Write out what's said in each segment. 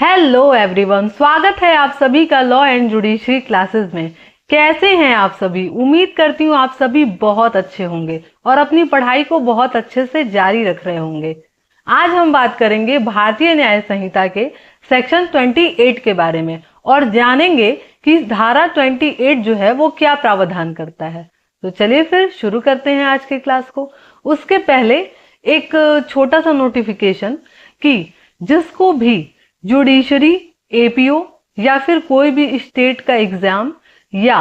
Hello everyone, स्वागत है आप सभी का लॉ एंड जुडिशरी क्लासेस में। कैसे हैं आप सभी? उम्मीद करती हूँ आप सभी बहुत अच्छे होंगे और अपनी पढ़ाई को बहुत अच्छे से जारी रख रहे होंगे। आज हम बात करेंगे भारतीय न्याय संहिता के सेक्शन 28 के बारे में और जानेंगे कि धारा 28 जो है वो क्या प्रावधान करता है। तो चलिए फिर शुरू करते हैं आज के क्लास को। उसके पहले एक छोटा सा नोटिफिकेशन कि जिसको भी जुडिशरी, एपीओ या फिर कोई भी स्टेट का एग्जाम या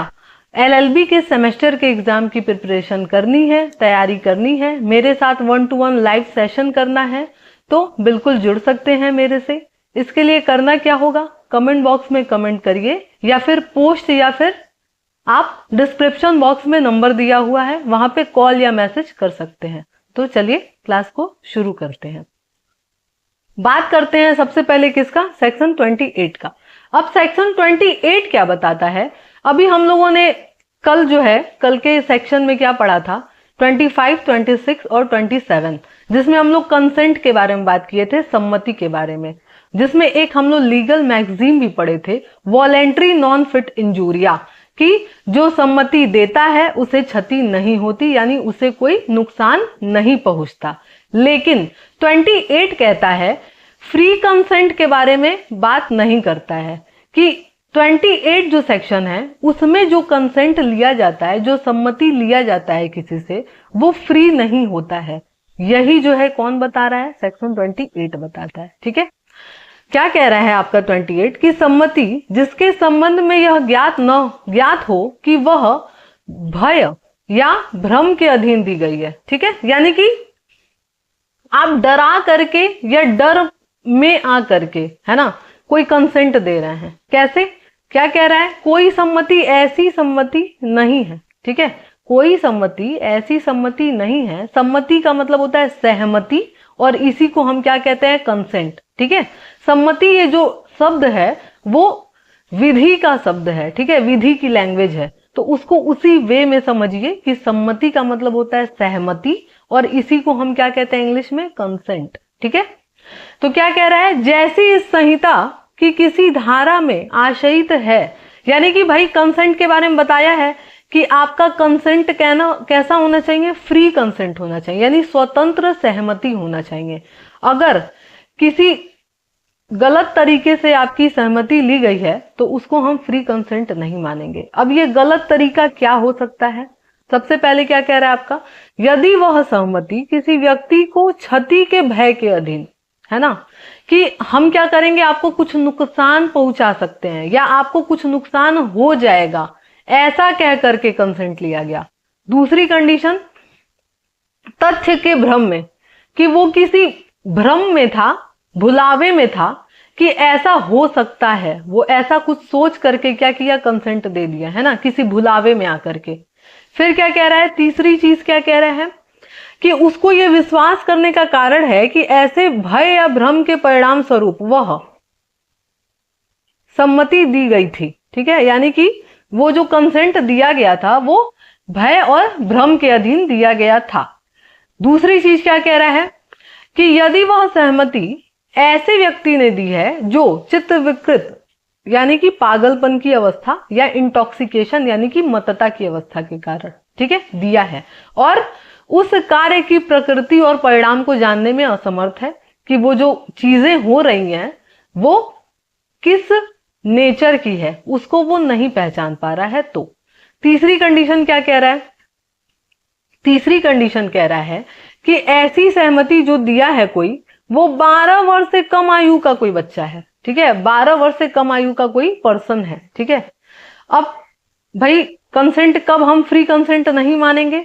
एलएलबी के सेमेस्टर के एग्जाम की प्रिपरेशन करनी है, तैयारी करनी है, मेरे साथ 1-to-1 लाइव सेशन करना है तो बिल्कुल जुड़ सकते हैं मेरे से। इसके लिए करना क्या होगा, कमेंट बॉक्स में कमेंट करिए या फिर पोस्ट या फिर आप डिस्क्रिप्शन बॉक्स में नंबर दिया हुआ है वहां पे कॉल या मैसेज कर सकते हैं। तो चलिए क्लास को शुरू करते हैं। बात करते हैं सबसे पहले किसका, सेक्शन 28 का। अब सेक्शन 28 क्या बताता है? अभी हम लोगों ने कल के सेक्शन में क्या पढ़ा था, 25, 26 और 27, जिसमें हम लोग कंसेंट के बारे में बात किए थे, सम्मति के बारे में, जिसमें एक हम लोग लीगल मैगजीन भी पढ़े थे, वॉलेंट्री नॉन फिट इंजूरिया, कि जो सम्मति देता है उसे क्षति नहीं होती, यानी उसे कोई नुकसान नहीं पहुंचता। लेकिन 28 कहता है, फ्री कंसेंट के बारे में बात नहीं करता है कि 28 जो सेक्शन है उसमें जो कंसेंट लिया जाता है, जो सम्मति लिया जाता है किसी से, वो फ्री नहीं होता है। यही जो है कौन बता रहा है, सेक्शन 28 बताता है। ठीक है, क्या कह रहा है आपका 28 की सम्मति जिसके संबंध में यह ज्ञात हो कि वह भय या भ्रम के अधीन दी गई है। ठीक है, यानी कि आप डरा करके या डर में आ करके, है ना, कोई कंसेंट दे रहे हैं। कैसे, क्या कह रहा है, कोई सम्मति ऐसी सम्मति नहीं है। ठीक है, कोई सम्मति ऐसी सम्मति नहीं है। सम्मति का मतलब होता है सहमति और इसी को हम क्या कहते हैं, कंसेंट। ठीक है, सम्मति ये जो शब्द है वो विधि का शब्द है। ठीक है, विधि की लैंग्वेज है, तो उसको उसी वे में समझिए कि सम्मति का मतलब होता है सहमति और इसी को हम क्या कहते हैं इंग्लिश में, कंसेंट। ठीक है, तो क्या कह रहा है, जैसी इस संहिता की किसी धारा में आशयित है, यानी कि भाई कंसेंट के बारे में बताया है कि आपका कंसेंट कैसा होना चाहिए, फ्री कंसेंट होना चाहिए, यानी स्वतंत्र सहमति होना चाहिए। अगर किसी गलत तरीके से आपकी सहमति ली गई है तो उसको हम फ्री कंसेंट नहीं मानेंगे। अब ये गलत तरीका क्या हो सकता है? सबसे पहले क्या कह रहा है आपका, यदि वह सहमति किसी व्यक्ति को क्षति के भय के अधीन, है ना, कि हम क्या करेंगे, आपको कुछ नुकसान पहुंचा सकते हैं या आपको कुछ नुकसान हो जाएगा, ऐसा कह करके कंसेंट लिया गया। दूसरी कंडीशन, तथ्य के भ्रम में, कि वो किसी भ्रम में था, भुलावे में था कि ऐसा हो सकता है, वो ऐसा कुछ सोच करके क्या किया, कंसेंट दे दिया, है ना, किसी भुलावे में आकर के। फिर क्या कह रहा है, तीसरी चीज क्या कह रहा है कि उसको ये विश्वास करने का कारण है कि ऐसे भय या भ्रम के परिणाम स्वरूप वह सम्मति दी गई थी। ठीक है, यानी कि वो जो कंसेंट दिया गया था वो भय और भ्रम के अधीन दिया गया था। दूसरी चीज क्या कह रहा है कि यदि वह सहमति ऐसे व्यक्ति ने दी है जो चित्त विकृत, यानी कि पागलपन की अवस्था या इंटॉक्सिकेशन यानी कि मतता की अवस्था के कारण, ठीक है, दिया है, और उस कार्य की प्रकृति और परिणाम को जानने में असमर्थ है कि वो जो चीजें हो रही हैं वो किस नेचर की है, उसको वो नहीं पहचान पा रहा है। तो तीसरी कंडीशन क्या कह रहा है, तीसरी कंडीशन कह रहा है कि ऐसी सहमति जो दिया है कोई, वो 12 वर्ष से कम आयु का कोई बच्चा है। ठीक है, 12 वर्ष से कम आयु का कोई पर्सन है। ठीक है, अब भाई कंसेंट कब हम फ्री कंसेंट नहीं मानेंगे?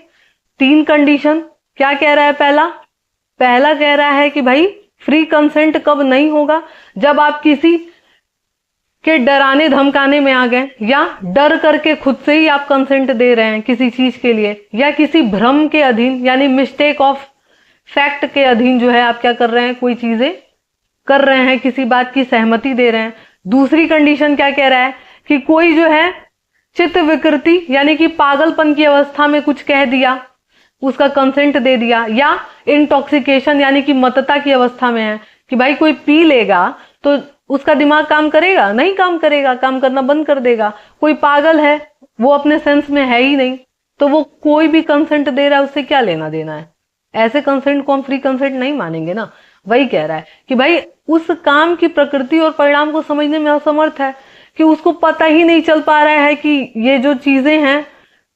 3 कंडीशन क्या कह रहा है, पहला कह रहा है कि भाई फ्री कंसेंट कब नहीं होगा, जब आप किसी के डराने धमकाने में आ गए या डर करके खुद से ही आप कंसेंट दे रहे हैं किसी चीज के लिए, या किसी भ्रम के अधीन यानी मिस्टेक ऑफ फैक्ट के अधीन जो है आप क्या कर रहे हैं, कोई चीजें कर रहे हैं, किसी बात की सहमति दे रहे हैं। दूसरी कंडीशन क्या कह रहा है कि कोई जो है चित्त विकृति यानी कि पागलपन की अवस्था में कुछ कह दिया, उसका कंसेंट दे दिया, या इंटॉक्सिकेशन यानी कि मतता की अवस्था में है कि भाई कोई पी लेगा तो उसका दिमाग काम करेगा? नहीं काम करेगा, काम करना बंद कर देगा। कोई पागल है, वो अपने सेंस में है ही नहीं, तो वो कोई भी कंसेंट दे रहा है, उससे क्या लेना देना है? ऐसे कंसेंट को हम फ्री कंसेंट नहीं मानेंगे ना। वही कह रहा है कि भाई उस काम की प्रकृति और परिणाम को समझने में असमर्थ है, कि उसको पता ही नहीं चल पा रहा है कि ये जो चीजें हैं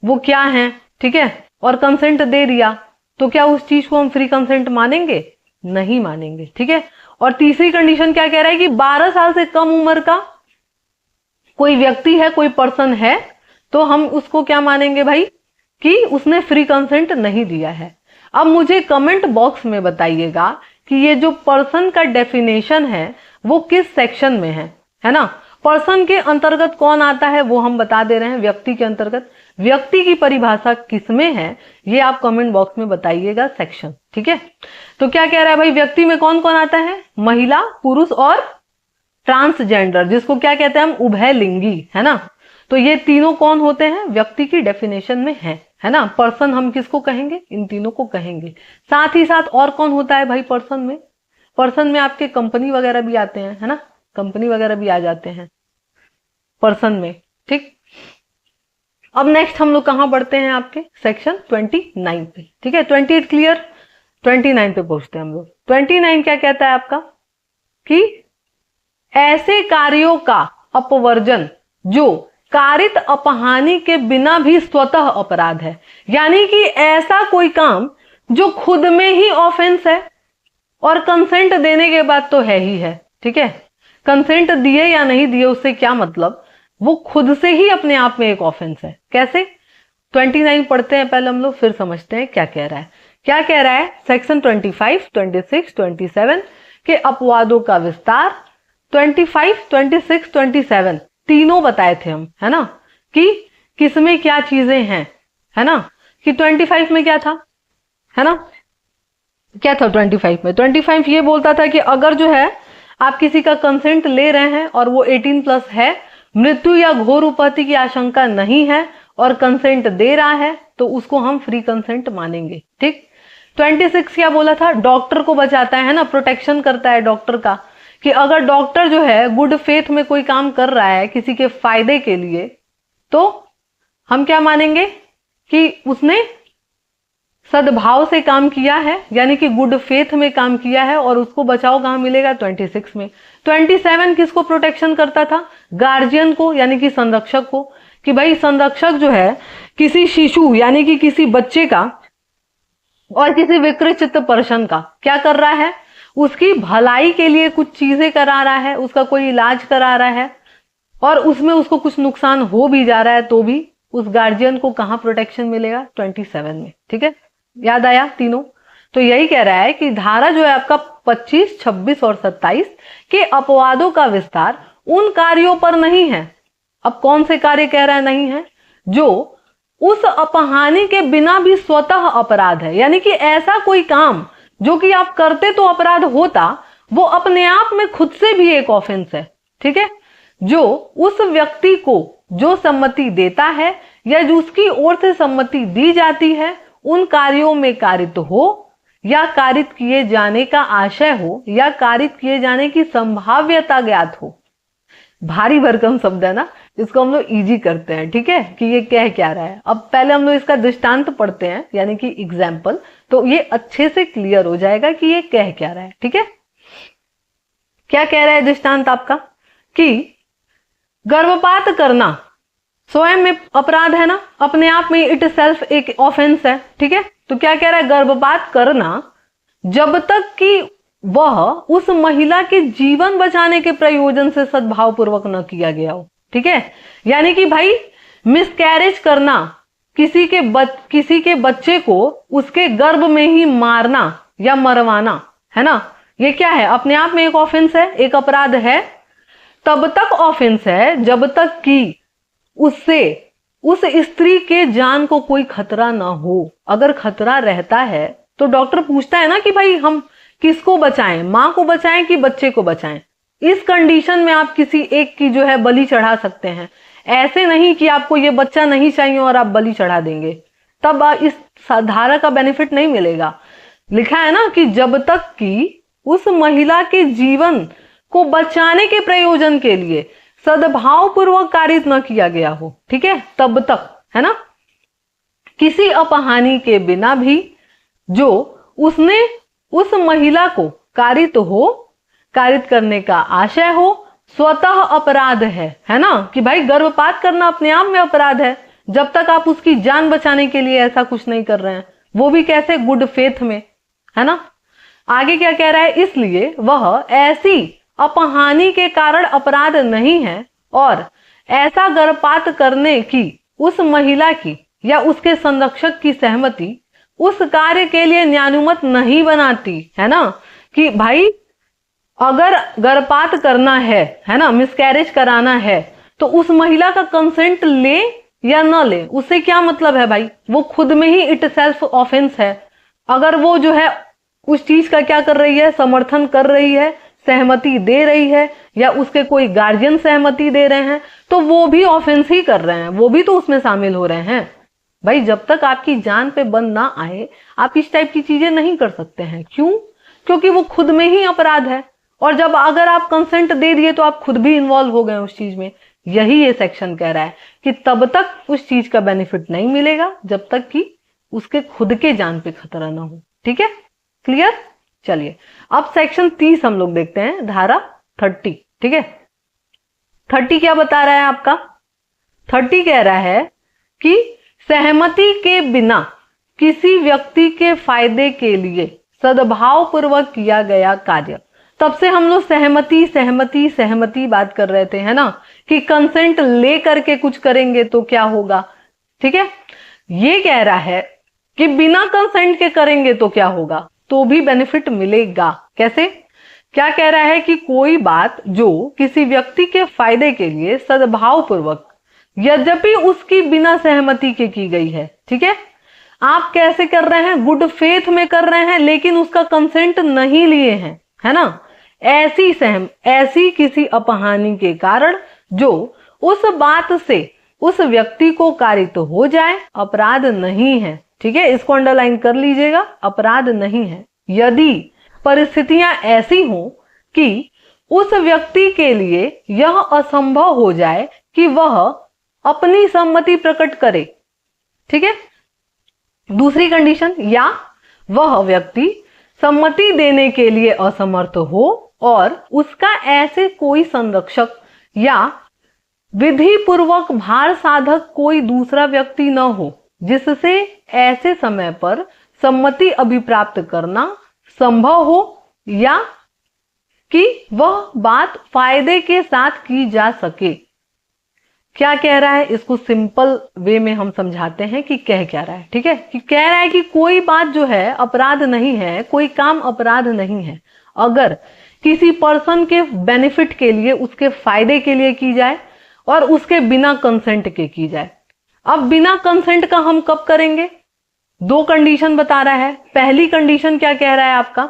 वो क्या हैं, ठीक है, और कंसेंट दे दिया, तो क्या उस चीज को हम फ्री कंसेंट मानेंगे? नहीं मानेंगे, ठीक है। और तीसरी कंडीशन क्या कह रहा है कि 12 साल से कम उम्र का कोई व्यक्ति है, कोई पर्सन है, तो हम उसको क्या मानेंगे भाई? कि उसने फ्री कंसेंट नहीं दिया है। अब मुझे कमेंट बॉक्स में बताइएगा कि ये जो पर्सन का डेफिनेशन है वो किस सेक्शन में है ना। पर्सन के अंतर्गत कौन आता है वो हम बता दे रहे हैं, व्यक्ति के अंतर्गत। व्यक्ति की परिभाषा किसमें है ये आप कमेंट बॉक्स में बताइएगा, सेक्शन, ठीक है। तो क्या कह रहा है भाई, व्यक्ति में कौन कौन आता है? महिला, पुरुष और ट्रांसजेंडर, जिसको क्या कहते हैं हम? उभयलिंगी, है ना। तो ये तीनों कौन होते हैं? व्यक्ति की डेफिनेशन में है ना। पर्सन हम किसको कहेंगे? इन तीनों को कहेंगे। साथ ही साथ और कौन होता है भाई पर्सन में? पर्सन में आपके कंपनी वगैरह भी आते हैं, है ना, कंपनी वगैरह भी आ जाते हैं पर्सन में, ठीक। अब नेक्स्ट हम लोग कहां बढ़ते हैं? आपके सेक्शन 29 पे, ठीक है। 28 क्लियर, 29 पे पहुंचते हैं हम लोग। 29 क्या कहता है आपका? कि ऐसे कार्यों का अपवर्जन जो कारित अपहानि के बिना भी स्वतः अपराध है। यानी कि ऐसा कोई काम जो खुद में ही ऑफेंस है और कंसेंट देने के बाद तो है ही है, ठीक है। कंसेंट दिए या नहीं दिए उससे क्या मतलब, वो खुद से ही अपने आप में एक ऑफेंस है। कैसे? 29 पढ़ते हैं पहले हम लोग, फिर समझते हैं क्या कह रहा है। क्या कह रहा है? सेक्शन 25, 26, 27 के अपवादों का विस्तार। 25, 26, 27 तीनों बताए थे हम, है ना, कि किसमें क्या चीजें हैं, है ना। कि 25 में क्या था, है ना, क्या था 25 में? 25 ये बोलता था कि अगर जो है आप किसी का कंसेंट ले रहे हैं और वो 18+ है, मृत्यु या घोर उपहति की आशंका नहीं है और कंसेंट दे रहा है, तो उसको हम फ्री कंसेंट मानेंगे, ठीक। 26 क्या बोला था? डॉक्टर को बचाता है ना, प्रोटेक्शन करता है डॉक्टर का, कि अगर डॉक्टर जो है गुड फेथ में कोई काम कर रहा है किसी के फायदे के लिए, तो हम क्या मानेंगे? कि उसने सद्भाव से काम किया है, यानी कि गुड फेथ में काम किया है, और उसको बचाव कहां मिलेगा? 26 में। 27 किसको प्रोटेक्शन करता था? गार्जियन को, यानी कि संरक्षक को, कि भाई संरक्षक जो है किसी शिशु यानी कि किसी बच्चे का और किसी विकृत पर्सन का क्या कर रहा है? उसकी भलाई के लिए कुछ चीजें करा रहा है, उसका कोई इलाज करा रहा है, और उसमें उसको कुछ नुकसान हो भी जा रहा है, तो भी उस गार्जियन को कहां प्रोटेक्शन मिलेगा? 27 में, ठीक है। याद आया तीनों? तो यही कह रहा है कि धारा जो है आपका 25, 26 और 27 के अपवादों का विस्तार उन कार्यों पर नहीं है। अब कौन से कार्य कह रहा है नहीं है? जो उस अपहानि के बिना भी स्वतः अपराध है, यानी कि ऐसा कोई काम जो कि आप करते तो अपराध होता, वो अपने आप में खुद से भी एक ऑफेंस है, ठीक है। जो उस व्यक्ति को जो सम्मति देता है या जो उसकी ओर से सम्मति दी जाती है उन कार्यों में कारित हो या कारित किए जाने का आशय हो या कारित किए जाने की संभाव्यता ज्ञात हो। भारी भरकम शब्द है ना, इसको हम लोग इजी करते हैं, ठीक है, कि ये कह क्या रहा है। अब पहले हम लोग इसका दृष्टांत पढ़ते हैं, यानी कि एग्जाम्पल, तो ये अच्छे से क्लियर हो जाएगा कि ये कह क्या रहा है, ठीक है। क्या कह रहा है दृष्टांत आपका? कि गर्भपात करना स्वयं में अपराध है ना, अपने आप में इट सेल्फ एक ऑफेंस है, ठीक है। तो क्या कह रहा है? गर्भपात करना जब तक कि वह उस महिला के जीवन बचाने के प्रयोजन से सद्भाव पूर्वक न किया गया हो, ठीक है। यानी कि भाई मिसकैरेज करना, किसी के बच्चे को उसके गर्भ में ही मारना या मरवाना, है ना, ये क्या है? अपने आप में एक ऑफेंस है, एक अपराध है। तब तक ऑफेंस है जब तक कि उससे उस स्त्री के जान को कोई खतरा ना हो। अगर खतरा रहता है तो डॉक्टर पूछता है ना कि भाई हम किसको बचाएं, मां को बचाएं कि बच्चे को बचाएं। इस कंडीशन में आप किसी एक की जो है बलि चढ़ा सकते हैं। ऐसे नहीं कि आपको ये बच्चा नहीं चाहिए और आप बलि चढ़ा देंगे, तब इस धारा का बेनिफिट नहीं मिलेगा। लिखा है ना कि जब तक कि उस महिला के जीवन को बचाने के प्रयोजन के लिए सद्भाव पूर्वक कारित न किया गया हो, ठीक है, तब तक, है ना, किसी अपहानि के बिना भी जो उसने उस महिला को कारित करने का आशय हो, स्वतः अपराध है ना, कि भाई गर्भपात करना अपने आप में अपराध है, जब तक आप उसकी जान बचाने के लिए ऐसा कुछ नहीं कर रहे हैं, वो भी कैसे, गुड फेथ में, है ना। आगे क्या कह रहा है, इसलिए वह ऐसी अपहानि के कारण अपराध नहीं है और ऐसा गर्भपात करने की उस महिला की या उसके संरक्षक की सहमति उस कार्य के लिए न्यायानुमत नहीं बनाती, है ना, कि भाई अगर गर्भपात करना है ना, मिसकैरेज कराना है, तो उस महिला का कंसेंट ले या ना ले, उससे क्या मतलब है भाई, वो खुद में ही इट सेल्फ ऑफेंस है। अगर वो जो है उस चीज का क्या कर रही है, समर्थन कर रही है, सहमति दे रही है, या उसके कोई गार्जियन सहमति दे रहे हैं, तो वो भी ऑफेंस ही कर रहे हैं, वो भी तो उसमें शामिल हो रहे हैं। भाई जब तक आपकी जान पे बंद ना आए आप इस टाइप की चीजें नहीं कर सकते हैं। क्यों? क्योंकि वो खुद में ही अपराध है, और जब अगर आप कंसेंट दे दिए तो आप खुद भी इन्वॉल्व हो गए उस चीज में। यही ये सेक्शन कह रहा है कि तब तक उस चीज का बेनिफिट नहीं मिलेगा जब तक कि उसके खुद के जान पे खतरा ना हो। ठीक है, क्लियर? चलिए अब सेक्शन 30 हम लोग देखते हैं, धारा 30। ठीक है, 30 क्या बता रहा है आपका? 30 कह रहा है कि सहमति के बिना किसी व्यक्ति के फायदे के लिए सद्भाव पूर्वक किया गया कार्य। तब से हम लोग सहमति सहमति सहमति बात कर रहे थे, है ना, कि कंसेंट ले करके कुछ करेंगे तो क्या होगा। ठीक है, ये कह रहा है कि बिना कंसेंट के करेंगे तो क्या होगा, तो भी बेनिफिट मिलेगा। कैसे? क्या कह रहा है कि कोई बात जो किसी व्यक्ति के फायदे के लिए सद्भाव पूर्वक यद्यपि उसकी बिना सहमति के की गई है, ठीक है, आप कैसे कर रहे हैं, गुड फेथ में कर रहे हैं, लेकिन उसका कंसेंट नहीं लिए हैं, है ना, ऐसी किसी अपहानि के कारण जो उस बात से उस व्यक्ति को कारित हो जाए, अपराध नहीं है। ठीक है, इसको अंडरलाइन कर लीजिएगा, अपराध नहीं है। यदि परिस्थितियां ऐसी हो कि उस व्यक्ति के लिए यह असंभव हो जाए कि वह अपनी सम्मति प्रकट करे। ठीक है, दूसरी कंडीशन, या वह व्यक्ति सम्मति देने के लिए असमर्थ हो और उसका ऐसे कोई संरक्षक या विधि पूर्वक भार साधक कोई दूसरा व्यक्ति न हो जिससे ऐसे समय पर सम्मति अभिप्राप्त करना संभव हो, या कि वह बात फायदे के साथ की जा सके। क्या कह रहा है, इसको सिंपल वे में हम समझाते हैं कि कह क्या रहा है। ठीक है, कि कह रहा है कि कोई बात जो है अपराध नहीं है, कोई काम अपराध नहीं है अगर किसी पर्सन के बेनिफिट के लिए, उसके फायदे के लिए की जाए और उसके बिना कंसेंट के की जाए। अब बिना कंसेंट का हम कब करेंगे? दो कंडीशन बता रहा है। पहली कंडीशन क्या कह रहा है आपका,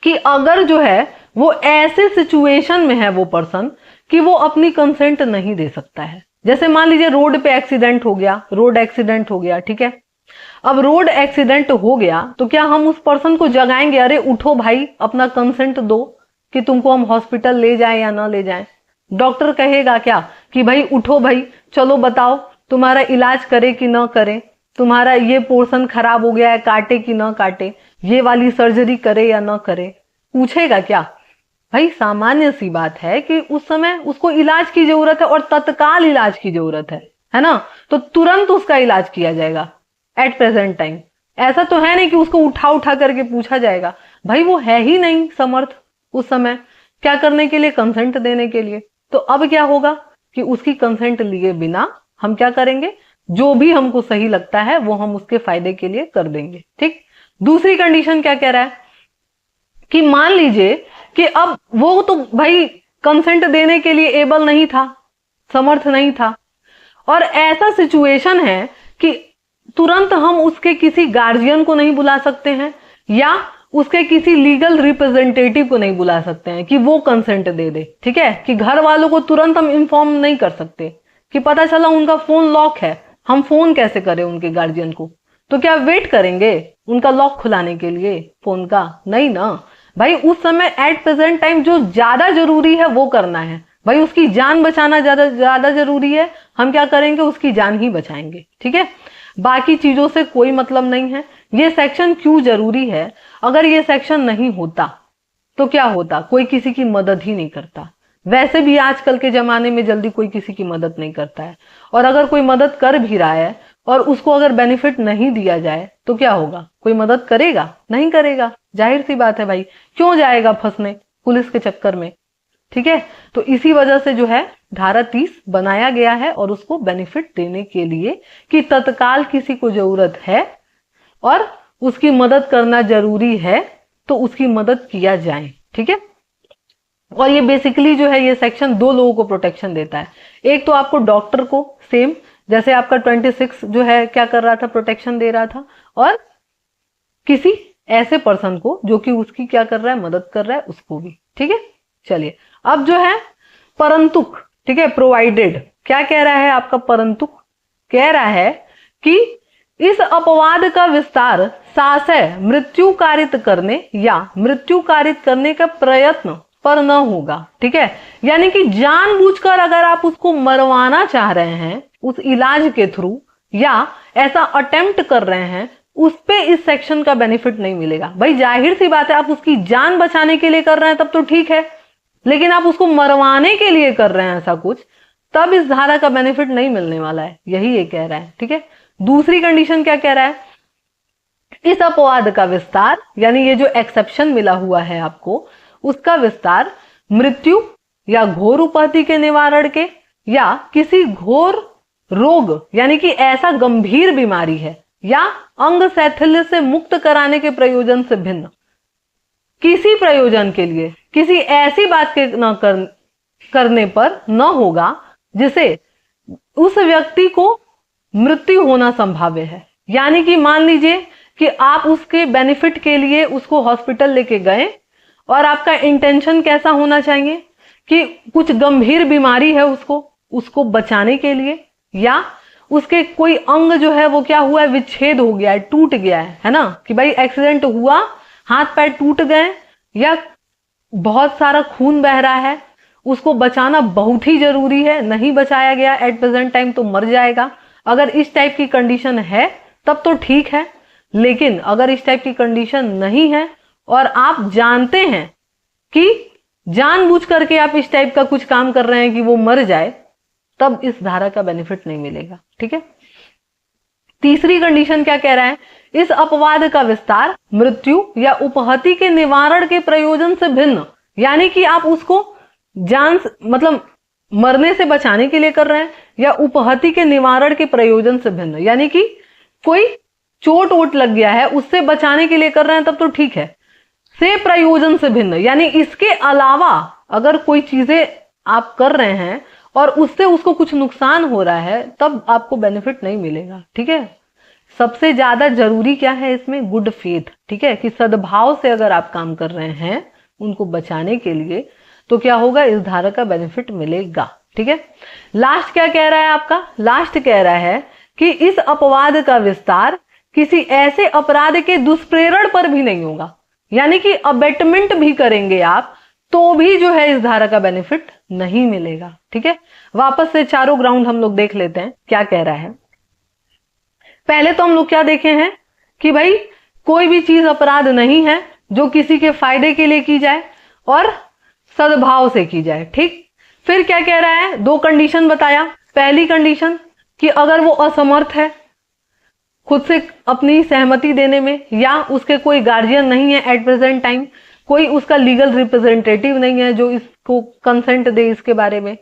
कि अगर जो है वो ऐसे सिचुएशन में है वो पर्सन कि वो अपनी कंसेंट नहीं दे सकता है। जैसे मान लीजिए रोड पे एक्सीडेंट हो गया, रोड एक्सीडेंट हो गया, ठीक है, अब रोड एक्सीडेंट हो गया तो क्या हम उस पर्सन को जगाएंगे, अरे उठो भाई अपना कंसेंट दो कि तुमको हम हॉस्पिटल ले जाएं या ना ले जाएं? डॉक्टर कहेगा क्या कि भाई उठो भाई, चलो बताओ तुम्हारा इलाज करे कि ना करे, तुम्हारा ये पोर्शन खराब हो गया है, काटे कि ना काटे, ये वाली सर्जरी करे या ना करे? पूछेगा क्या? भाई सामान्य सी बात है कि उस समय उसको इलाज की जरूरत है और तत्काल इलाज की जरूरत है ना, तो तुरंत उसका इलाज किया जाएगा एट प्रेजेंट टाइम। ऐसा तो है नहीं कि उसको उठा उठा करके पूछा जाएगा, भाई वो है ही नहीं समर्थ उस समय क्या करने के लिए, कंसेंट देने के लिए। तो अब क्या होगा कि उसकी कंसेंट लिए बिना हम क्या करेंगे, जो भी हमको सही लगता है वो हम उसके फायदे के लिए कर देंगे। ठीक, दूसरी कंडीशन क्या कह रहा है कि मान लीजिए कि अब वो तो भाई कंसेंट देने के लिए एबल नहीं था, समर्थ नहीं था, और ऐसा सिचुएशन है कि तुरंत हम उसके किसी गार्जियन को नहीं बुला सकते हैं या उसके किसी लीगल रिप्रेजेंटेटिव को नहीं बुला सकते हैं कि वो कंसेंट दे दे। ठीक है, कि घर वालों को तुरंत हम इन्फॉर्म नहीं कर सकते कि पता चला उनका फोन लॉक है, हम फोन कैसे करें उनके गार्जियन को? तो क्या वेट करेंगे उनका लॉक खुलाने के लिए फोन का? नहीं ना, भाई उस समय एट प्रेजेंट टाइम जो ज्यादा जरूरी है वो करना है, भाई उसकी जान बचाना ज्यादा जरूरी है, हम क्या करेंगे, उसकी जान ही बचाएंगे। ठीक है, बाकी चीजों से कोई मतलब नहीं है। ये सेक्शन क्यों जरूरी है, अगर ये सेक्शन नहीं होता तो क्या होता, कोई किसी की मदद ही नहीं करता। वैसे भी आजकल के जमाने में जल्दी कोई किसी की मदद नहीं करता है, और अगर कोई मदद कर भी रहा है और उसको अगर बेनिफिट नहीं दिया जाए तो क्या होगा, कोई मदद करेगा, नहीं करेगा, जाहिर सी बात है भाई, क्यों जाएगा फंसने पुलिस के चक्कर में। ठीक है, तो इसी वजह से जो है धारा 30 बनाया गया है, और उसको बेनिफिट देने के लिए कि तत्काल किसी को जरूरत है और उसकी मदद करना जरूरी है तो उसकी मदद किया जाए। ठीक है, और ये बेसिकली जो है ये सेक्शन दो लोगों को प्रोटेक्शन देता है। एक तो आपको डॉक्टर को, सेम जैसे आपका 26 जो है क्या कर रहा था, प्रोटेक्शन दे रहा था, और किसी ऐसे पर्सन को जो कि उसकी क्या कर रहा है, मदद कर रहा है, उसको भी। ठीक है, चलिए अब जो है परंतुक, ठीक है, प्रोवाइडेड क्या कह रहा है आपका, परंतुक कह रहा है कि इस अपवाद का विस्तार साशय मृत्यु कारित करने या मृत्यु कारित करने का प्रयत्न पर न होगा। ठीक है, यानी कि जानबूझकर अगर आप उसको मरवाना चाह रहे हैं उस इलाज के थ्रू, या ऐसा अटेम्प्ट कर रहे हैं, उस पे इस सेक्शन का बेनिफिट नहीं मिलेगा। भाई जाहिर सी बात है, आप उसकी जान बचाने के लिए कर रहे हैं तब तो ठीक है, लेकिन आप उसको मरवाने के लिए कर रहे हैं ऐसा कुछ, तब इस धारा का बेनिफिट नहीं मिलने वाला है, यही ये कह रहा है। ठीक है, दूसरी कंडीशन क्या कह रहा है, इस अपवाद का विस्तार, यानी ये जो एक्सेप्शन मिला हुआ है आपको, उसका विस्तार मृत्यु या घोर उपहति के निवारण के, या किसी घोर रोग यानी कि ऐसा गंभीर बीमारी है, या अंग शैथिल्य से मुक्त कराने के प्रयोजन से भिन्न किसी प्रयोजन के लिए किसी ऐसी बात के न करने पर न होगा जिसे उस व्यक्ति को मृत्यु होना संभाव्य है। यानी कि मान लीजिए कि आप उसके बेनिफिट के लिए उसको हॉस्पिटल लेके गए, और आपका इंटेंशन कैसा होना चाहिए कि कुछ गंभीर बीमारी है उसको बचाने के लिए, या उसके कोई अंग जो है वो क्या हुआ है, विच्छेद हो गया है, टूट गया है ना, कि भाई एक्सीडेंट हुआ, हाथ पैर टूट गए, या बहुत सारा खून बह रहा है, उसको बचाना बहुत ही जरूरी है, नहीं बचाया गया एट प्रेजेंट टाइम तो मर जाएगा। अगर इस टाइप की कंडीशन है तब तो ठीक है, लेकिन अगर इस टाइप की कंडीशन नहीं है और आप जानते हैं कि जानबूझ करके आप इस टाइप का कुछ काम कर रहे हैं कि वो मर जाए, तब इस धारा का बेनिफिट नहीं मिलेगा। ठीक है, तीसरी कंडीशन क्या कह रहा है, इस अपवाद का विस्तार मृत्यु या उपहति के निवारण के प्रयोजन से भिन्न, यानी कि आप उसको जान मतलब मरने से बचाने के लिए कर रहे हैं, या उपहति के निवारण के प्रयोजन से भिन्न, यानी कि कोई चोट वोट लग गया है उससे बचाने के लिए कर रहे हैं तब तो ठीक है, से प्रयोजन से भिन्न, यानी इसके अलावा अगर कोई चीजें आप कर रहे हैं और उससे उसको कुछ नुकसान हो रहा है, तब आपको बेनिफिट नहीं मिलेगा। ठीक है, सबसे ज्यादा जरूरी क्या है इसमें, गुड फेथ। ठीक है, कि सद्भाव से अगर आप काम कर रहे हैं उनको बचाने के लिए, तो क्या होगा, इस धारा का बेनिफिट मिलेगा। ठीक है, लास्ट क्या कह रहा है आपका, लास्ट कह रहा है कि इस अपवाद का विस्तार किसी ऐसे अपराध के दुष्प्रेरण पर भी नहीं होगा, यानी कि अबेटमेंट भी करेंगे आप तो भी जो है इस धारा का बेनिफिट नहीं मिलेगा। ठीक है, वापस से चारों ग्राउंड हम लोग देख लेते हैं क्या कह रहा है। पहले तो हम लोग क्या देखे हैं कि भाई कोई भी चीज अपराध नहीं है जो किसी के फायदे के लिए की जाए और सद्भाव से की जाए। ठीक, फिर क्या कह रहा है, दो कंडीशन बताया। पहली कंडीशन कि अगर वो असमर्थ है खुद से अपनी सहमति देने में, या उसके कोई गार्जियन नहीं है एट प्रेजेंट टाइम, कोई उसका लीगल रिप्रेजेंटेटिव नहीं है जो इसको कंसेंट दे इसके बारे में,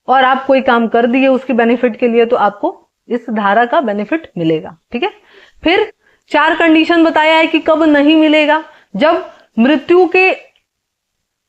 और आप कोई काम कर दिए उसके बेनिफिट के लिए, तो आपको इस धारा का बेनिफिट मिलेगा। ठीक है, फिर 4 कंडीशन बताया है कि कब नहीं मिलेगा, जब मृत्यु के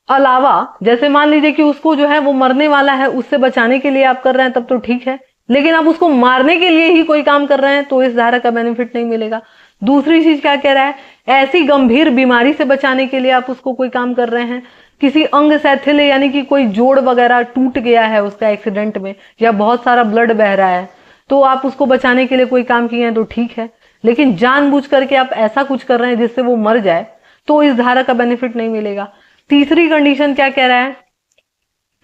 अलावा, जैसे मान लीजिए कि उसको जो है वो मरने वाला है, उससे बचाने के लिए आप कर रहे हैं तब तो ठीक है, लेकिन आप उसको मारने के लिए ही कोई काम कर रहे हैं तो इस धारा का बेनिफिट नहीं मिलेगा। दूसरी चीज क्या कह रहा है, ऐसी गंभीर बीमारी से बचाने के लिए आप उसको कोई काम कर रहे हैं, किसी अंग शैथिल्य यानी कि कोई जोड़ वगैरह टूट गया है उसका एक्सीडेंट में, या बहुत सारा ब्लड बह रहा है, तो आप उसको बचाने के लिए कोई काम किए हैं तो ठीक है, लेकिन जानबूझ करके आप ऐसा कुछ कर रहे हैं जिससे वो मर जाए, तो इस धारा का बेनिफिट नहीं मिलेगा। तीसरी कंडीशन क्या कह रहा है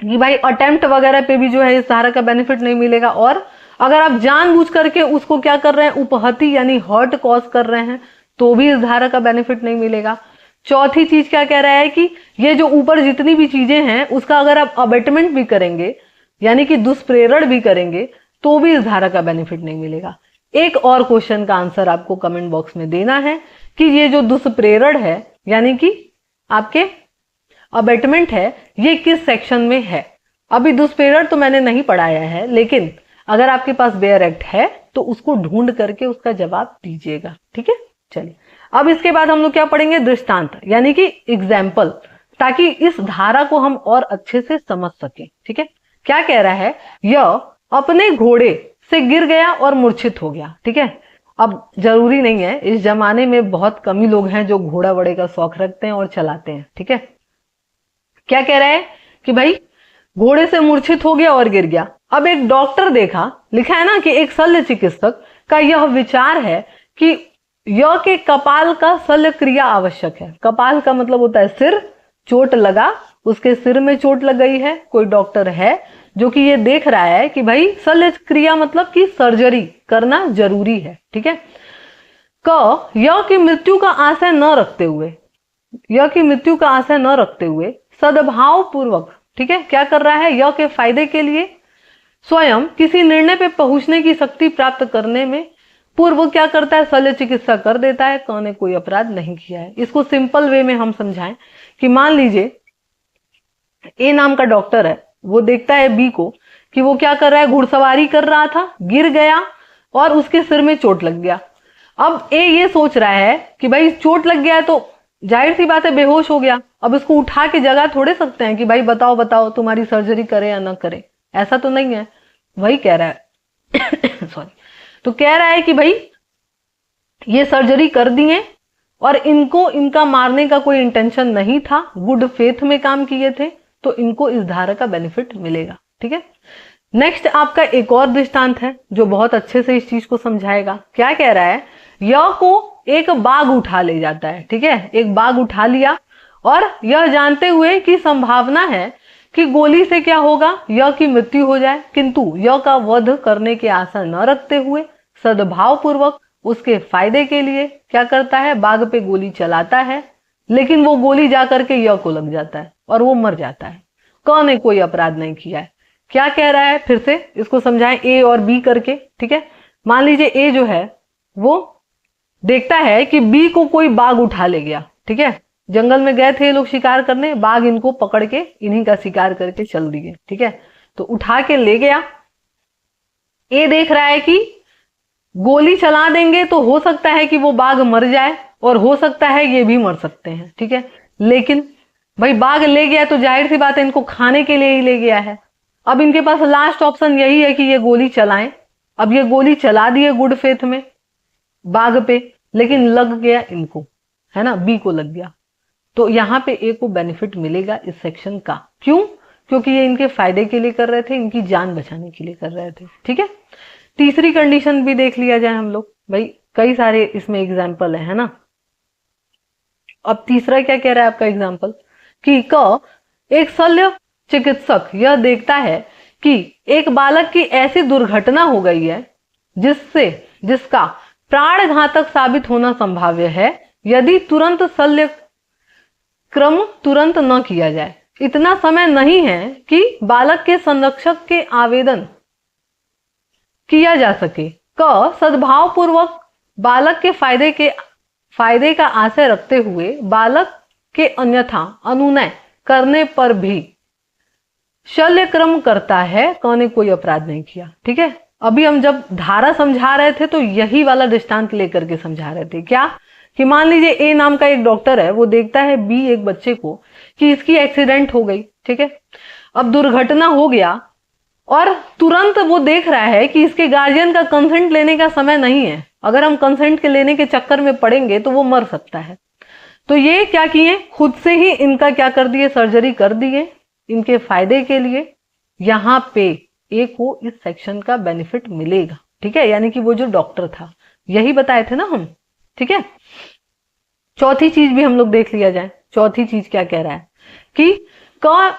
कि भाई अटेम्प्ट वगैरह पे भी जो है इस धारा का बेनिफिट नहीं मिलेगा, और अगर आप जानबूझ करके उसको क्या कर रहे हैं, उपहति यानी हर्ट कॉज कर रहे हैं, तो भी इस धारा का बेनिफिट नहीं मिलेगा। चौथी चीज क्या कह रहा है कि ये जो ऊपर जितनी भी चीजें हैं उसका अगर आप अबेटमेंट भी करेंगे यानी कि दुष्प्रेरण भी करेंगे तो भी इस धारा का बेनिफिट नहीं मिलेगा। एक और क्वेश्चन का आंसर आपको कमेंट बॉक्स में देना है कि ये जो दुष्प्रेरण है यानी कि आपके अबेटमेंट है, ये किस सेक्शन में है। अभी दुष्प्रेरण तो मैंने नहीं पढ़ाया है, लेकिन अगर आपके पास बेयर एक्ट है तो उसको ढूंढ करके उसका जवाब दीजिएगा। ठीक है, चलिए अब इसके बाद हम लोग क्या पढ़ेंगे, दृष्टांत यानी कि एग्जाम्पल, ताकि इस धारा को हम और अच्छे से समझ सकें। ठीक है, क्या कह रहा है, यह अपने घोड़े से गिर गया और मूर्छित हो गया। ठीक है, अब जरूरी नहीं है, इस जमाने में बहुत कम ही लोग हैं जो घोड़ा वड़े का शौक रखते हैं और चलाते हैं। ठीक है, क्या कह रहा है कि भाई घोड़े से मूर्छित हो गया और गिर गया। अब एक डॉक्टर देखा, लिखा है ना कि एक शल्य चिकित्सक का यह विचार है कि यह के कपाल का शल्य क्रिया आवश्यक है। कपाल का मतलब होता है सिर, चोट लगा, उसके सिर में चोट लग गई है। कोई डॉक्टर है जो कि ये देख रहा है कि भाई शल्य क्रिया मतलब कि सर्जरी करना जरूरी है। ठीक है, क यह की मृत्यु का आशय न रखते हुए, यह की मृत्यु का आशय न रखते हुए सद्भाव पूर्वक, ठीक है, क्या कर रहा है, यह के फायदे के लिए स्वयं किसी निर्णय पे पहुंचने की शक्ति प्राप्त करने में पूर्व क्या करता है, शल्य चिकित्सा कर देता है। क ने कोई अपराध नहीं किया है। इसको सिंपल वे में हम समझाएं कि मान लीजिए ए नाम का डॉक्टर है, वो देखता है बी को कि वो क्या कर रहा है, घुड़सवारी कर रहा था, गिर गया और उसके सिर में चोट लग गया। अब ए ये सोच रहा है कि भाई चोट लग गया है तो जाहिर सी बात है बेहोश हो गया, अब इसको उठा के जगह थोड़े सकते हैं कि भाई बताओ बताओ तुम्हारी सर्जरी करे या ना करे, ऐसा तो नहीं है। वही कह रहा है सॉरी, तो कह रहा है कि भाई ये सर्जरी कर दिए और इनको इनका मारने का कोई इंटेंशन नहीं था, गुड फेथ में काम किए थे, तो इनको इस धारा का बेनिफिट मिलेगा। ठीक है, नेक्स्ट आपका एक और दृष्टांत है जो बहुत अच्छे से इस चीज को समझाएगा। क्या कह रहा है, यह को एक बाघ उठा ले जाता है। ठीक है, एक बाघ उठा लिया और यह जानते हुए कि संभावना है कि गोली से क्या होगा, यह की मृत्यु हो जाए, किंतु यह का वध करने की आशा न रखते हुए सद्भाव पूर्वक उसके फायदे के लिए क्या करता है, बाघ पे गोली चलाता है, लेकिन वो गोली जाकर के यह को लग जाता है और वो मर जाता है। क ने कोई अपराध नहीं किया है। क्या कह रहा है, फिर से इसको समझाएं ए और बी करके। ठीक है, मान लीजिए ए जो है वो देखता है कि बी को कोई बाघ उठा ले गया। ठीक है, जंगल में गए थे ये लोग शिकार करने, बाघ इनको पकड़ के इन्हीं का शिकार करके चल दिए। ठीक है, तो उठा के ले गया। ए देख रहा है कि गोली चला देंगे तो हो सकता है कि वो बाघ मर जाए और हो सकता है ये भी मर सकते हैं। ठीक है, लेकिन भाई बाघ ले गया तो जाहिर सी बात है इनको खाने के लिए ही ले गया है। अब इनके पास लास्ट ऑप्शन यही है कि ये गोली चलाएं। अब ये गोली चला दिए गुड फेथ में बाघ पे, लेकिन लग गया इनको, है ना, बी को लग गया, तो यहां पे ए को बेनिफिट मिलेगा इस सेक्शन का। क्यों? क्योंकि ये इनके फायदे के लिए कर रहे थे, इनकी जान बचाने के लिए कर रहे थे। ठीक है, तीसरी कंडीशन भी देख लिया जाए हम लोग, भाई कई सारे इसमें एग्जाम्पल है ना। अब तीसरा क्या कह रहा है आपका एग्जाम्पल कि क एक शल्य चिकित्सक यह देखता है कि एक बालक की ऐसी दुर्घटना हो गई है जिसका प्राण घातक साबित होना संभाव्य है यदि तुरंत शल्य क्रम तुरंत न किया जाए। इतना समय नहीं है कि बालक के संरक्षक के आवेदन किया जा सके। क सद्भाव पूर्वक बालक के फायदे का आशय रखते हुए बालक के अन्यथा अनुनय करने पर भी शल्य क्रम करता है। क ने कोई अपराध नहीं किया। ठीक है, अभी हम जब धारा समझा रहे थे तो यही वाला दृष्टांत लेकर के समझा रहे थे। क्या कि मान लीजिए ए नाम का एक डॉक्टर है, वो देखता है बी एक बच्चे को कि इसकी एक्सीडेंट हो गई। ठीक है, अब दुर्घटना हो गया और तुरंत वो देख रहा है कि इसके गार्जियन का कंसेंट लेने का समय नहीं है, अगर हम कंसेंट के लेने के चक्कर में पड़ेंगे तो वो मर सकता है। तो ये क्या किए, खुद से ही इनका क्या कर दिए, सर्जरी कर दिए इनके फायदे के लिए। यहां पे ए को इस सेक्शन का बेनिफिट मिलेगा। ठीक है, यानी कि वो जो डॉक्टर था, यही बताए थे ना हम। ठीक है, चौथी चीज भी हम लोग देख लिया जाए। चौथी चीज क्या कह रहा है कि क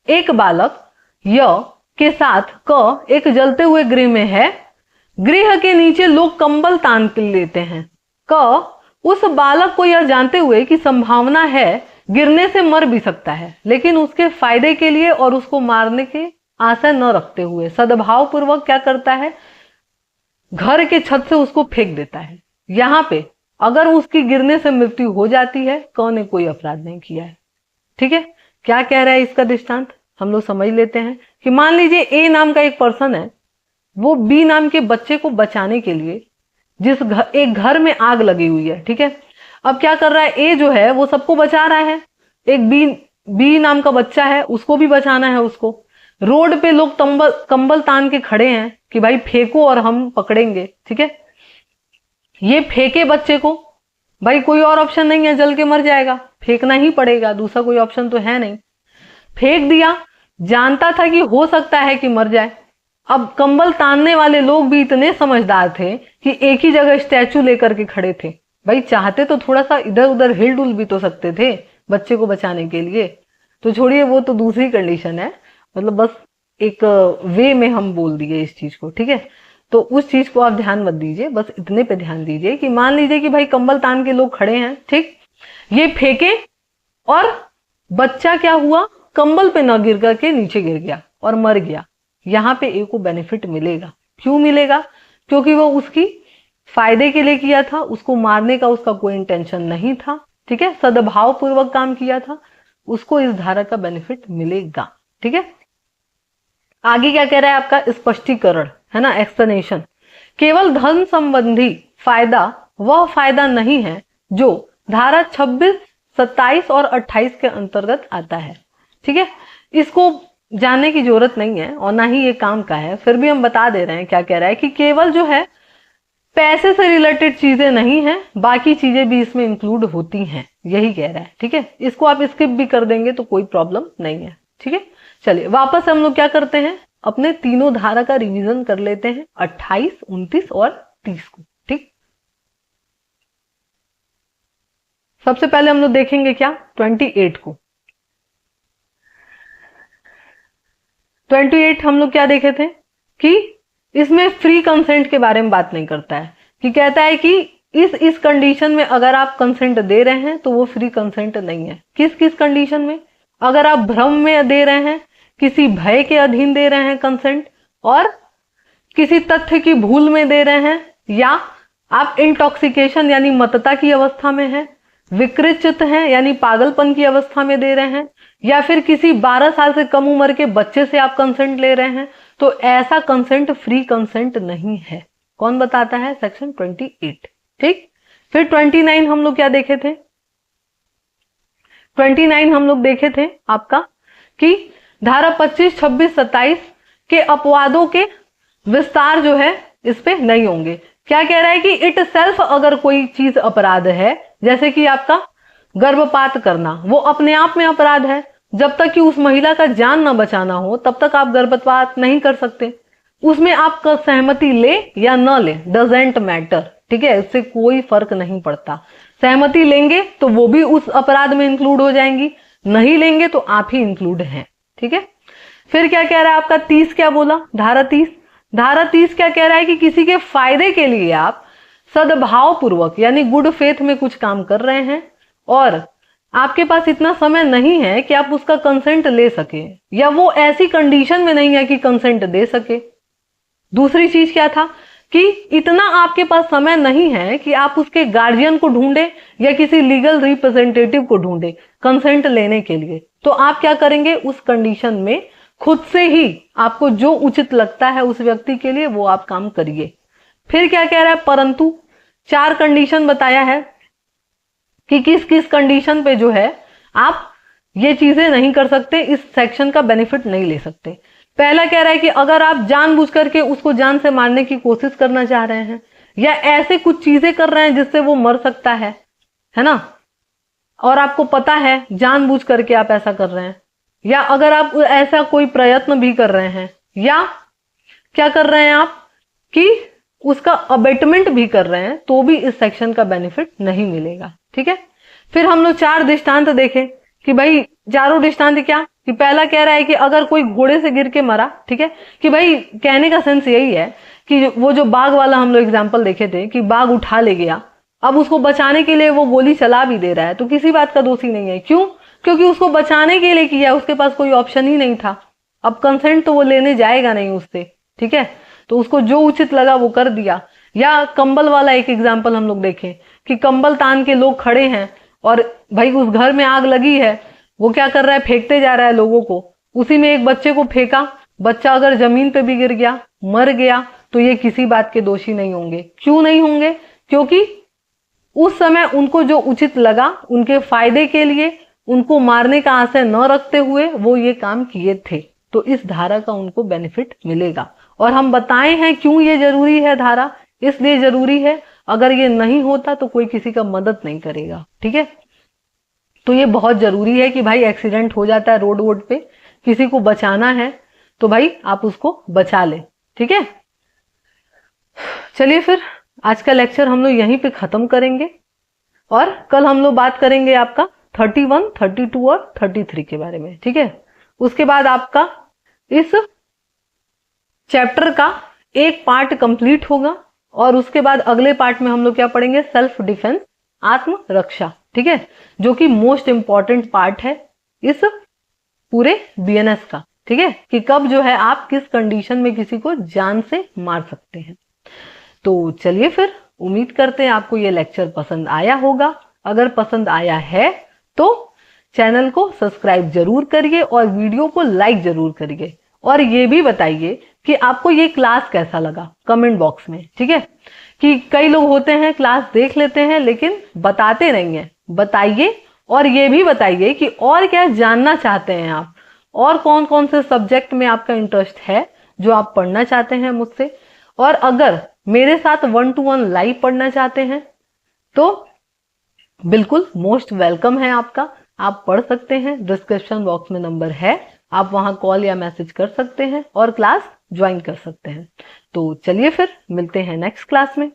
एक बालक य के साथ क एक जलते हुए गृह में है, गृह के नीचे लोग कंबल तान लेते हैं। क उस बालक को यह जानते हुए कि संभावना है गिरने से मर भी सकता है, लेकिन उसके फायदे के लिए और उसको मारने के आशा न रखते हुए सद्भाव पूर्वक क्या करता है, घर के छत से उसको फेंक देता है। यहां पे अगर उसकी गिरने से मृत्यु हो जाती है, क ने कोई अपराध नहीं किया है। ठीक है, क्या कह रहा है इसका दृष्टांत हम लोग समझ लेते हैं कि मान लीजिए ए नाम का एक पर्सन है, वो बी नाम के बच्चे को बचाने के लिए एक घर में आग लगी हुई है। ठीक है, अब क्या कर रहा है, ए जो है वो सबको बचा रहा है, एक बी नाम का बच्चा है उसको भी बचाना है उसको। रोड पे लोग कंबल तान के खड़े हैं कि भाई फेंको और हम पकड़ेंगे। ठीक है, ये फेंके बच्चे को, भाई कोई और ऑप्शन नहीं है, जल के मर जाएगा, फेंकना ही पड़ेगा, दूसरा कोई ऑप्शन तो है नहीं। फेंक दिया, जानता था कि हो सकता है कि मर जाए। अब कंबल तानने वाले लोग भी इतने समझदार थे कि एक ही जगह स्टैचू लेकर के खड़े थे। भाई चाहते तो थोड़ा सा इधर उधर हिल डुल भी तो सकते थे बच्चे को बचाने के लिए, तो छोड़िए वो तो दूसरी कंडीशन है, मतलब बस एक वे में हम बोल दिए इस चीज को। ठीक है, तो उस चीज को आप ध्यान मत दीजिए, बस इतने पे ध्यान दीजिए कि मान लीजिए कि भाई कंबल तान के लोग खड़े हैं, ठीक, ये फेंके और बच्चा क्या हुआ, कंबल पे न गिर करके नीचे गिर गया और मर गया। यहां पे ए को बेनिफिट मिलेगा। क्यों मिलेगा? क्योंकि वो उसकी फायदे के लिए किया था, उसको मारने का उसका कोई इंटेंशन नहीं था। ठीक है, सद्भाव पूर्वक काम किया था, उसको इस धारा का बेनिफिट मिलेगा। ठीक है, आगे क्या कह रहा है आपका स्पष्टीकरण है ना, एक्सप्लेनेशन। केवल धन संबंधी फायदा वह फायदा नहीं है जो धारा 26, 27 और 28 के अंतर्गत आता है। ठीक है, इसको जानने की जरूरत नहीं है और ना ही ये काम का है, फिर भी हम बता दे रहे हैं। क्या कह रहा है कि केवल जो है पैसे से रिलेटेड चीजें नहीं है, बाकी चीजें भी इसमें इंक्लूड होती हैं, यही कह रहा है। ठीक है, इसको आप स्किप भी कर देंगे तो कोई प्रॉब्लम नहीं है। ठीक है, चलिए वापस हम लोग क्या करते हैं, अपने तीनों धारा का रिवीजन कर लेते हैं, 28, 29 और 30 को। ठीक, सबसे पहले हम लोग देखेंगे क्या, 28 को। 28 हम लोग क्या देखे थे कि इसमें फ्री कंसेंट के बारे में बात नहीं करता है, कि कहता है कि इस कंडीशन में अगर आप कंसेंट दे रहे हैं तो वो फ्री कंसेंट नहीं है। किस किस कंडीशन में? अगर आप भ्रम में दे रहे हैं, किसी भय के अधीन दे रहे हैं कंसेंट, और किसी तथ्य की भूल में दे रहे हैं, या आप इंटॉक्सिकेशन यानी मतता की अवस्था में हैं, विकृत हैं यानी पागलपन की अवस्था में दे रहे हैं, या फिर किसी 12 साल से कम उम्र के बच्चे से आप कंसेंट ले रहे हैं, तो ऐसा कंसेंट फ्री कंसेंट नहीं है। कौन बताता है? सेक्शन 28। ठीक, फिर 29 हम लोग क्या देखे थे, 29 हम लोग देखे थे आपका कि धारा 25, 26, 27 के अपवादों के विस्तार जो है इस पे नहीं होंगे। क्या कह रहा है कि इट सेल्फ अगर कोई चीज अपराध है, जैसे कि आपका गर्भपात करना, वो अपने आप में अपराध है। जब तक कि उस महिला का जान न बचाना हो तब तक आप गर्भपात नहीं कर सकते। उसमें आपका सहमति ले या न ले, डजेंट मैटर। ठीक है, इससे कोई फर्क नहीं पड़ता। सहमति लेंगे तो वो भी उस अपराध में इंक्लूड हो जाएंगी, नहीं लेंगे तो आप ही इंक्लूड हैं। ठीक है, फिर क्या कह रहा है आपका 30, क्या बोला, धारा 30। धारा 30 क्या कह रहा है कि किसी के फायदे के लिए आप सद्भाव पूर्वक यानी गुड फेथ में कुछ काम कर रहे हैं और आपके पास इतना समय नहीं है कि आप उसका कंसेंट ले सके, या वो ऐसी कंडीशन में नहीं है कि कंसेंट दे सके। दूसरी चीज क्या था कि इतना आपके पास समय नहीं है कि आप उसके गार्जियन को ढूंढे या किसी लीगल रिप्रेजेंटेटिव को ढूंढे कंसेंट लेने के लिए। तो आप क्या करेंगे, उस कंडीशन में खुद से ही आपको जो उचित लगता है उस व्यक्ति के लिए वो आप काम करिए। फिर क्या कह रहा है, परंतु 4 कंडीशन बताया है कि किस किस कंडीशन पे जो है आप ये चीजें नहीं कर सकते, इस सेक्शन का बेनिफिट नहीं ले सकते। पहला कह रहा है कि अगर आप जानबूझ करके उसको जान से मारने की कोशिश करना चाह रहे हैं, या ऐसे कुछ चीजें कर रहे हैं जिससे वो मर सकता है ना, और आपको पता है जानबूझ करके आप ऐसा कर रहे हैं, या अगर आप ऐसा कोई प्रयत्न भी कर रहे हैं, या क्या कर रहे हैं आप कि उसका अबेटमेंट भी कर रहे हैं तो भी इस सेक्शन का बेनिफिट नहीं मिलेगा। ठीक है, फिर हम लोग 4 दृष्टांत देखें कि भाई चारों दृष्टांत क्या, कि पहला कह रहा है कि अगर कोई घोड़े से गिर के मरा, ठीक है, कि भाई कहने का सेंस यही है कि वो जो बाघ वाला हम लोग एग्जाम्पल देखे थे कि बाघ उठा ले गया, अब उसको बचाने के लिए वो गोली चला भी दे रहा है तो किसी बात का दोषी नहीं है। क्यों? क्योंकि उसको बचाने के लिए किया, उसके पास कोई ऑप्शन ही नहीं था। अब कंसेंट तो वो लेने जाएगा नहीं उससे, ठीक है, तो उसको जो उचित लगा वो कर दिया। या कंबल वाला एक एग्जाम्पल हम लोग देखें कि कंबल तान के लोग खड़े हैं और भाई उस घर में आग लगी है, वो क्या कर रहा है, फेंकते जा रहा है लोगों को, उसी में एक बच्चे को फेंका, बच्चा अगर जमीन पे भी गिर गया, मर गया, तो ये किसी बात के दोषी नहीं होंगे। क्यों नहीं होंगे? क्योंकि उस समय उनको जो उचित लगा, उनके फायदे के लिए, उनको मारने का आशय न रखते हुए वो ये काम किए थे, तो इस धारा का उनको बेनिफिट मिलेगा। और हम बताए हैं क्यों ये जरूरी है धारा, इसलिए जरूरी है, अगर ये नहीं होता तो कोई किसी का मदद नहीं करेगा। ठीक है, तो ये बहुत जरूरी है कि भाई एक्सीडेंट हो जाता है रोड वोड पे, किसी को बचाना है तो भाई आप उसको बचा ले। ठीक है, चलिए फिर आज का लेक्चर हम लोग यहीं पे खत्म करेंगे और कल हम लोग बात करेंगे आपका 31, 32 और 33 के बारे में। ठीक है, उसके बाद आपका इस चैप्टर का एक पार्ट कंप्लीट होगा और उसके बाद अगले पार्ट में हम लोग क्या पढ़ेंगे, सेल्फ डिफेंस, आत्मरक्षा। ठीक है, जो कि मोस्ट इंपॉर्टेंट पार्ट है इस पूरे बीएनएस का। ठीक है, कि कब जो है आप किस कंडीशन में किसी को जान से मार सकते हैं। तो चलिए फिर, उम्मीद करते हैं आपको ये लेक्चर पसंद आया होगा। अगर पसंद आया है तो चैनल को सब्सक्राइब जरूर करिए और वीडियो को लाइक जरूर करिए, और ये भी बताइए कि आपको ये क्लास कैसा लगा कमेंट बॉक्स में। ठीक है, कि कई लोग होते हैं क्लास देख लेते हैं लेकिन बताते नहीं है, बताइए। और ये भी बताइए कि और क्या जानना चाहते हैं आप, और कौन कौन से सब्जेक्ट में आपका इंटरेस्ट है जो आप पढ़ना चाहते हैं मुझसे। और अगर मेरे साथ 1 to 1 लाइव पढ़ना चाहते हैं तो बिल्कुल मोस्ट वेलकम है आपका, आप पढ़ सकते हैं। डिस्क्रिप्शन बॉक्स में नंबर है, आप वहां कॉल या मैसेज कर सकते हैं और क्लास ज्वाइन कर सकते हैं। तो चलिए फिर मिलते हैं नेक्स्ट क्लास में।